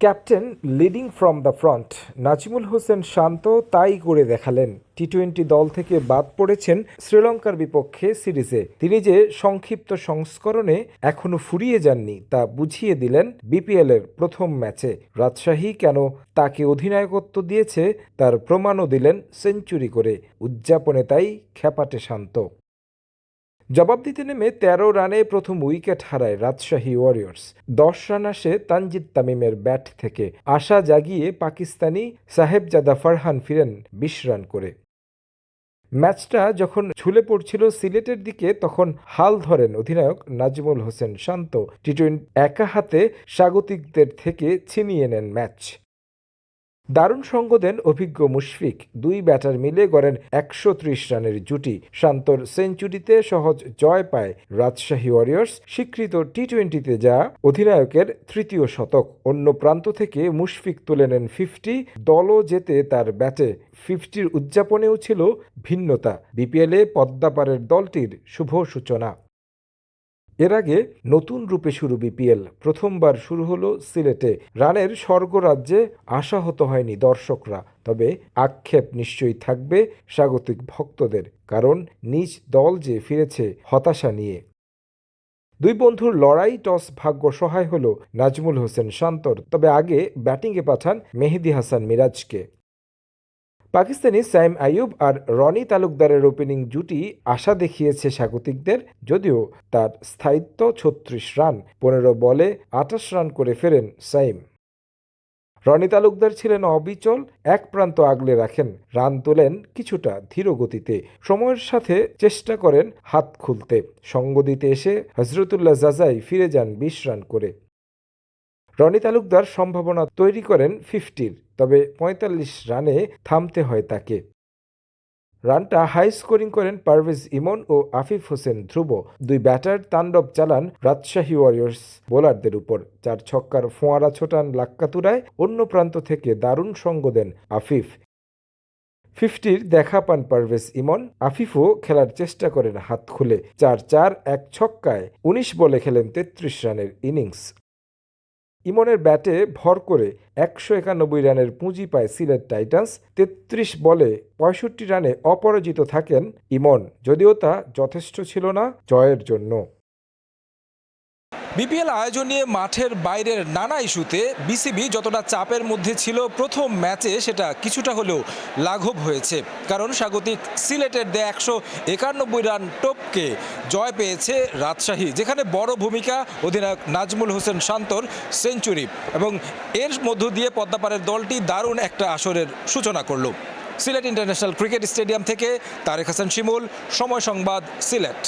Captain leading from the front Najmul Hossain Shanto তাই করে দেখালেন। টি-20 দল থেকে বাদ পড়েছেন শ্রীলঙ্কার বিপক্ষে সিরিজে। তিনি যে সংক্ষিপ্ত সংস্করণে এখনো ফুরিয়ে যাননি তা বুঝিয়ে দিলেন বিপিএলের প্রথম ম্যাচে। রাজশাহী কেন তাকে অধিনায়কত্ব দিয়েছে তার প্রমাণও দিলেন সেঞ্চুরি করে। উদযাপনে তাই খ্যাপাটে শান্ত। জবাব দিতে নেমে ১৩ রানে প্রথম উইকেট হারায় রাজশাহী ওয়ারিয়র্স। ১০ রান আসে তানজিদ তামিমের ব্যাট থেকে। আশা জাগিয়ে পাকিস্তানি সাহেবজাদা ফারহান ফিরেন ২০ রান করে। ম্যাচটা যখন ঝুলে পড়ছিল সিলেটের দিকে তখন হাল ধরেন অধিনায়ক নাজিমুল হোসেন শান্ত। টি-20 একা হাতে স্বাগতিকদের থেকে ছিনিয়ে নেন ম্যাচ। দারুণ সঙ্গ দেন অভিজ্ঞ মুশফিক। দুই ব্যাটার মিলে গড়েন ১৩০ রানের জুটি। শান্তর সেঞ্চুরিতে সহজ জয় পায় রাজশাহী ওয়ারিয়র্স। স্বীকৃত টি-20তে যা অধিনায়কের তৃতীয় শতক। অন্য প্রান্ত থেকে মুশফিক তুলে নেন 50। দলও জেতে তার ব্যাটে। 50-র উদযাপনেও ছিল ভিন্নতা। বিপিএলে পদ্মাপাড়ের দলটির শুভ সূচনা। এর আগে নতুন রূপে শুরু বিপিএল। প্রথমবার শুরু হলো সিলেটে। রানের স্বর্গরাজ্যে আশাহত হয়নি দর্শকরা। তবে আক্ষেপ নিশ্চয়ই থাকবে স্বাগতিক ভক্তদের, কারণ নিজ দল যে ফিরেছে হতাশা নিয়ে। দুই বন্ধুর লড়াই, টস ভাগ্য সহায় হলো নাজমুল হোসেন শান্তর। তবে আগে ব্যাটিংয়ে পাঠান মেহেদী হাসান মিরাজকে। পাকিস্তানি সাইম আইয়ুব আর রনি তালুকদারের ওপেনিং জুটি আশা দেখিয়েছে স্বাগতিকদের। যদিও তার স্থায়িত্ব ৩৬ রান, ১৫ বলে ২৮ রান করে ফেরেন সাইম। রনি তালুকদার ছিলেন অবিচল, এক প্রান্ত আগলে রাখেন, রান তোলেন কিছুটা ধীর গতিতে। সময়ের সাথে চেষ্টা করেন হাত খুলতে। সঙ্গ দিতে এসে হজরতুল্লাহ জাজাই ফিরে যান ২০ রান করে। রনি তালুকদার সম্ভাবনা তৈরি করেন 50-র, তবে ৪৫ রানে থামতে হয় তাকে। রানটা হাই স্কোরিং করেন পারভেজ ইমন ও আফিফ হোসেন ধ্রুব। দুই ব্যাটার তাণ্ডব চালান রাজশাহী ওয়ারিয়র্স বোলারদের উপর। ৪ ছক্কার ফোঁয়ারা ছোটান লাক্কাতুরায়। অন্য প্রান্ত থেকে দারুণ সঙ্গ দেন আফিফ। 50-র দেখা পান পারভেজ ইমন। আফিফও খেলার চেষ্টা করেন হাত খুলে। ৪-৪ এক ছক্কায় ১৯ বলে খেলেন ৩৩ রানের ইনিংস। ইমনের ব্যাটে ভর করে ১৯১ রানের পুঁজি পায় সিলেট টাইটান্স। ৩৩ বলে ৬৫ রানে অপরাজিত থাকেন ইমন, যদিও তা যথেষ্ট ছিল না জয়ের জন্য। বিপিএল আয়োজন নিয়ে মাঠের বাইরের নানা ইস্যুতে বিসিবি যতটা চাপের মধ্যে ছিল প্রথম ম্যাচে, সেটা কিছুটা হলেও লাঘব হয়েছে। কারণ স্বাগতিক সিলেটের দেয়া ১৯১ রান টপকে জয় পেয়েছে রাজশাহী, যেখানে বড় ভূমিকা অধিনায়ক নাজমুল হোসেন শান্তর সেঞ্চুরি। এবং এর মধ্য দিয়ে পদ্মাপাড়ের দলটি দারুণ একটা আসরের সূচনা করল। সিলেট ইন্টারন্যাশনাল ক্রিকেট স্টেডিয়াম থেকে তারেক হাসান শিমুল, সময় সংবাদ, সিলেট।